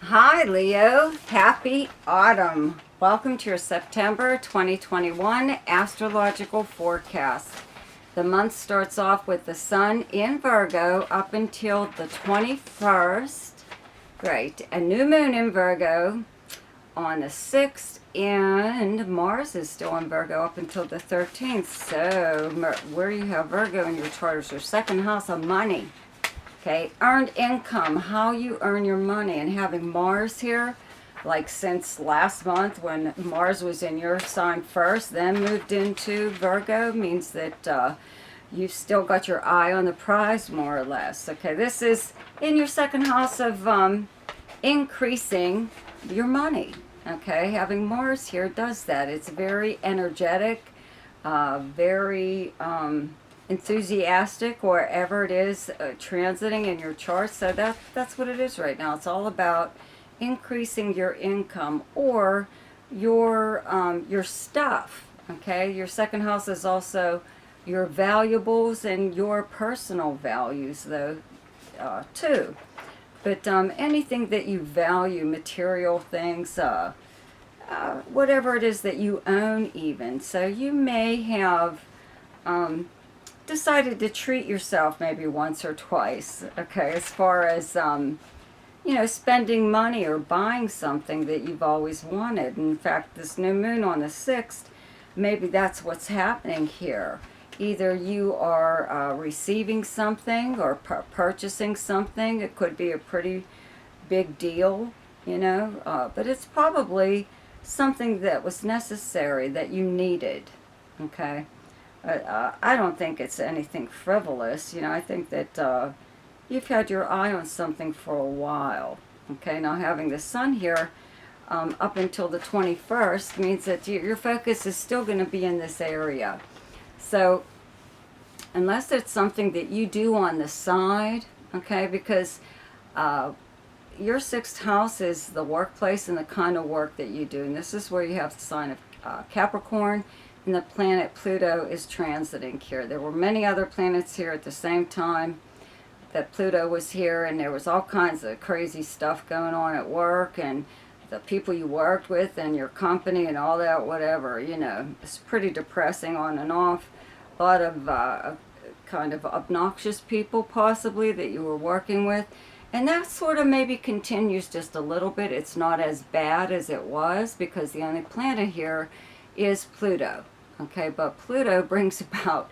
Hi Leo, happy autumn. Welcome to your September 2021 astrological forecast. The month starts off with the sun in Virgo up until the 21st. Great. A new moon in Virgo on the 6th, and Mars is still in Virgo up until the 13th. So where you have Virgo in your chart is your second house of money. Okay, earned income, how you earn your money, and having Mars here, like since last month when Mars was in your sign first, then moved into Virgo, means that you've still got your eye on the prize, more or less. Okay, this is in your second house of increasing your money. Okay, having Mars here does that. It's very energetic, very enthusiastic wherever it is transiting in your chart. So that's what it is right now. It's all about increasing your income or your stuff. Okay, your second house is also your valuables and your personal values, though, too. But anything that you value, material things, whatever it is that you own, even. So you may have decided to treat yourself maybe once or twice, okay, as far as spending money or buying something that you've always wanted. In fact, this new moon on the 6th, maybe that's what's happening here. Either you are receiving something or purchasing something. It could be a pretty big deal, but it's probably something that was necessary, that you needed, okay? I don't think it's anything frivolous. I think that you've had your eye on something for a while. Okay, now having the sun here up until the 21st means that your focus is still going to be in this area. So unless it's something that you do on the side, okay, because your sixth house is the workplace and the kind of work that you do. And this is where you have the sign of Capricorn. And the planet Pluto is transiting here. There were many other planets here at the same time that Pluto was here, and there was all kinds of crazy stuff going on at work and the people you worked with and your company and all that, whatever, It's pretty depressing on and off. A lot of kind of obnoxious people possibly that you were working with. And that sort of maybe continues just a little bit. It's not as bad as it was because the only planet here is Pluto. Okay, but Pluto brings about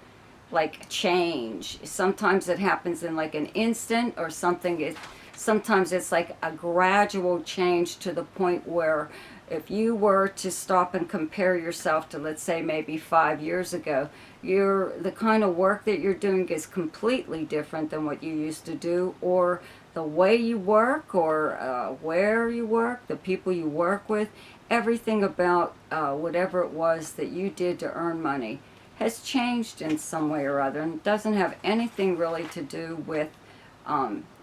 like change. Sometimes it happens in like an instant or something. Sometimes it's like a gradual change to the point where if you were to stop and compare yourself to, let's say, maybe 5 years ago, the kind of work that you're doing is completely different than what you used to do, or the way you work, or where you work, the people you work with, everything about whatever it was that you did to earn money has changed in some way or other, and it doesn't have anything really to do with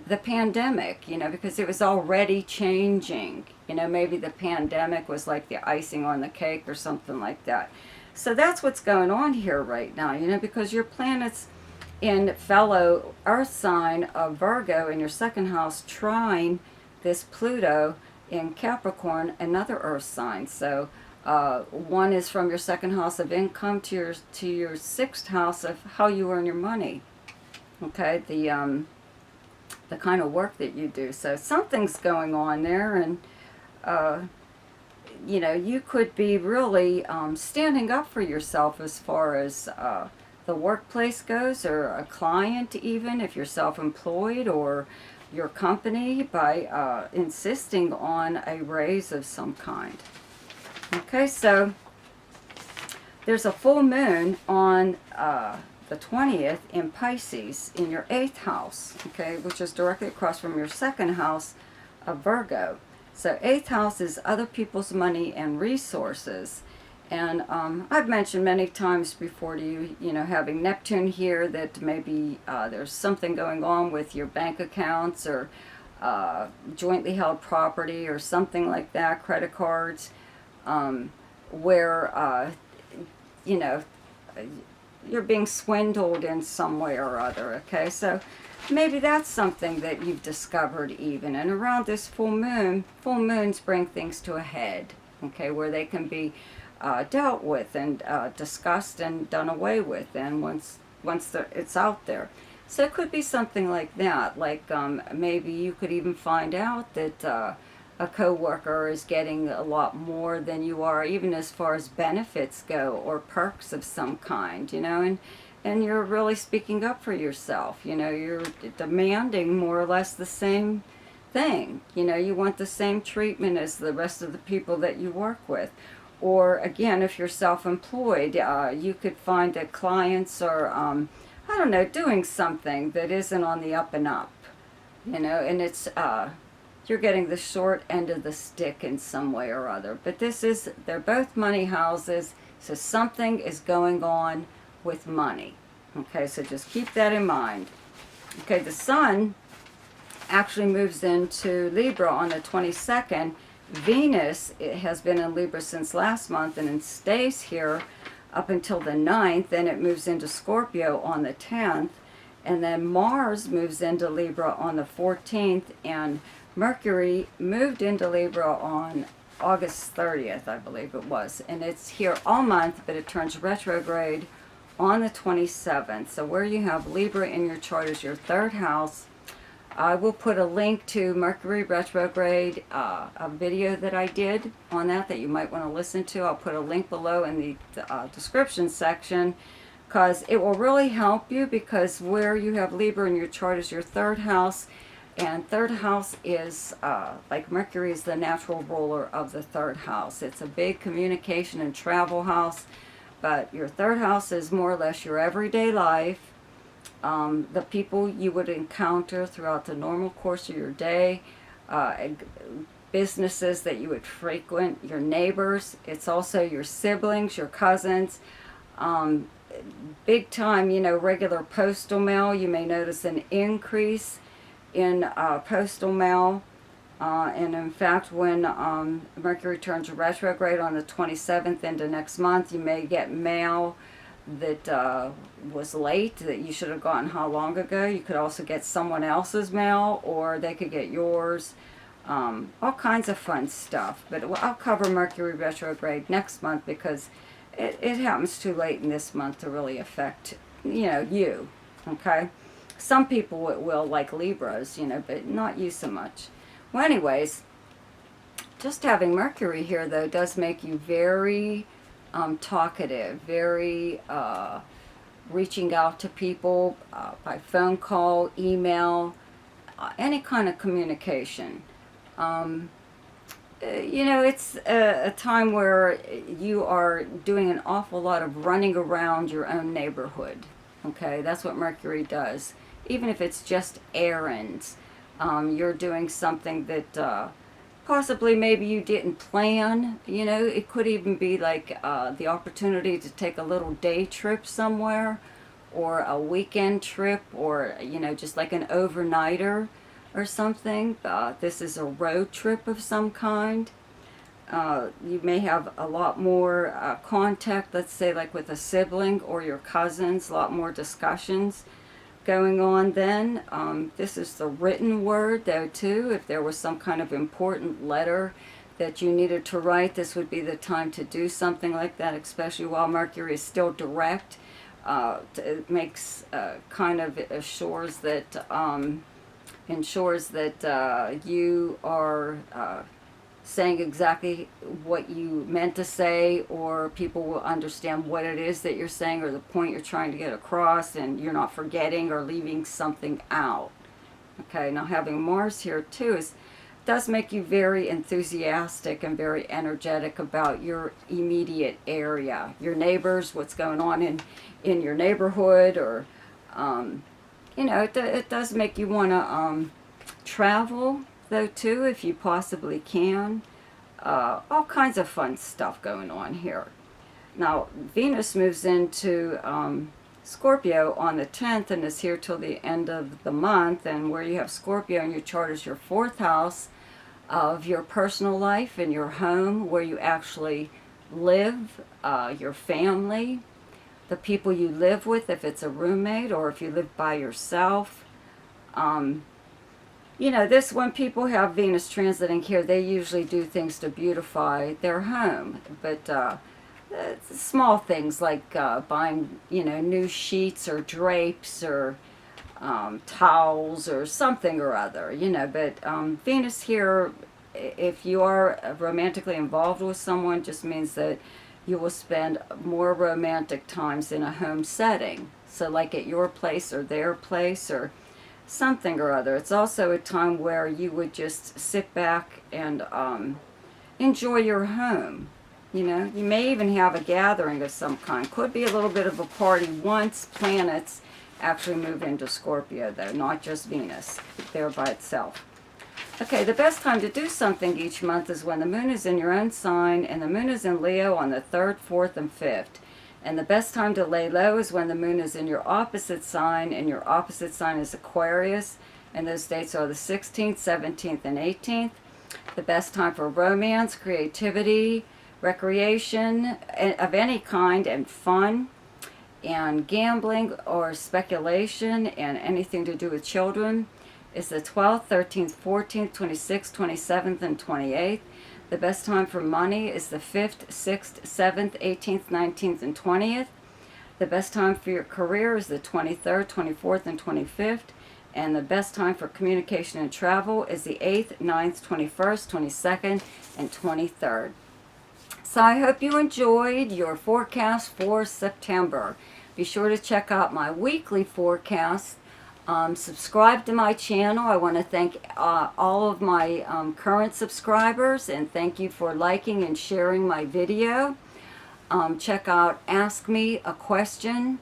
the pandemic, because it was already changing. Maybe the pandemic was like the icing on the cake or something like that. So that's what's going on here right now, because your planets in fellow Earth sign of Virgo in your second house trine this Pluto in Capricorn, another Earth sign. So one is from your second house of income to your sixth house of how you earn your money. Okay, the kind of work that you do. So something's going on there, and you could be really standing up for yourself as far as the workplace goes, or a client, even if you're self-employed, or your company, by insisting on a raise of some kind. Okay, so there's a full moon on the 20th in Pisces in your 8th house, okay, which is directly across from your second house of Virgo. So 8th house is other people's money and resources. And I've mentioned many times before to you, having Neptune here, that maybe there's something going on with your bank accounts or jointly held property or something like that, credit cards, where, you're being swindled in some way or other, okay? So maybe that's something that you've discovered even. And around this full moons bring things to a head, okay, where they can be dealt with and discussed and done away with. And once it's out there. So it could be something like that. Like maybe you could even find out that a coworker is getting a lot more than you are, even as far as benefits go or perks of some kind, you know, and you're really speaking up for yourself. You know, you're demanding more or less the same thing. You know, you want the same treatment as the rest of the people that you work with. Or again, if you're self-employed, you could find that clients are, I don't know, doing something that isn't on the up and up. You know, and it's, you're getting the short end of the stick in some way or other. But they're both money houses, so something is going on with money. Okay, so just keep that in mind. Okay, the sun actually moves into Libra on the 22nd. Venus, it has been in Libra since last month and it stays here up until the 9th. Then it moves into Scorpio on the 10th. And then Mars moves into Libra on the 14th. And Mercury moved into Libra on August 30th, I believe it was. And it's here all month, but it turns retrograde on the 27th. So where you have Libra in your chart is your third house. I will put a link to Mercury retrograde, a video that I did on that you might want to listen to. I'll put a link below in the description section, because it will really help you, because where you have Libra in your chart is your third house. And third house is, like Mercury is the natural ruler of the third house. It's a big communication and travel house. But your third house is more or less your everyday life. The people you would encounter throughout the normal course of your day. Businesses that you would frequent. Your neighbors. It's also your siblings, your cousins. Big time, you know, regular postal mail. You may notice an increase in postal mail, and in fact when Mercury turns retrograde on the 27th into next month, you may get mail that was late that you should have gotten how long ago. You could also get someone else's mail, or they could get yours. All kinds of fun stuff, but I'll cover Mercury retrograde next month, because it happens too late in this month to really affect, you know, you, okay? Some people it will, like Libras, you know, but not you so much. Well, anyways, just having Mercury here, though, does make you very talkative, very reaching out to people by phone call, email, any kind of communication. You know, it's a time where you are doing an awful lot of running around your own neighborhood. Okay, that's what Mercury does. Even if it's just errands, you're doing something that possibly maybe you didn't plan. You know, it could even be like the opportunity to take a little day trip somewhere, or a weekend trip, or, you know, just like an overnighter or something. This is a road trip of some kind. You may have a lot more contact, let's say like with a sibling or your cousins, a lot more discussions going on then. This is the written word, though, too. If there was some kind of important letter that you needed to write, this would be the time to do something like that, especially while Mercury is still direct. It makes kind of ensures that you are saying exactly what you meant to say, or people will understand what it is that you're saying, or the point you're trying to get across, and you're not forgetting or leaving something out. Okay, now having Mars here too does make you very enthusiastic and very energetic about your immediate area, your neighbors, what's going on in your neighborhood, or you know, it does make you want to travel, though, too, if you possibly can. All kinds of fun stuff going on here. Now, Venus moves into Scorpio on the 10th and is here till the end of the month. And where you have Scorpio in your chart is your fourth house of your personal life and your home, where you actually live, your family, the people you live with, if it's a roommate or if you live by yourself. You know, this, when people have Venus transiting here, they usually do things to beautify their home. But small things like buying, you know, new sheets or drapes or towels or something or other, you know. But Venus here, if you are romantically involved with someone, just means that you will spend more romantic times in a home setting. So like at your place or their place or something or other. It's also a time where you would just sit back and enjoy your home. You know, you may even have a gathering of some kind. Could be a little bit of a party once planets actually move into Scorpio, though, not just Venus there by itself. Okay, the best time to do something each month is when the moon is in your own sign, and the moon is in Leo on the 3rd, 4th, and 5th. And the best time to lay low is when the moon is in your opposite sign, and your opposite sign is Aquarius, and those dates are the 16th, 17th, and 18th. The best time for romance, creativity, recreation of any kind, and fun, and gambling or speculation, and anything to do with children is the 12th, 13th, 14th, 26th, 27th, and 28th. The best time for money is the 5th, 6th, 7th, 18th, 19th, and 20th. The best time for your career is the 23rd, 24th, and 25th. And the best time for communication and travel is the 8th, 9th, 21st, 22nd, and 23rd. So I hope you enjoyed your forecast for September. Be sure to check out my weekly forecast. Subscribe to my channel. I want to thank all of my current subscribers, and thank you for liking and sharing my video. Check out Ask Me a Question,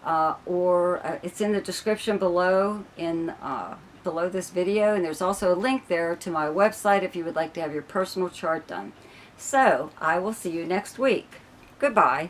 or it's in the description below below this video, and there's also a link there to my website if you would like to have your personal chart done. So I will see you next week. Goodbye.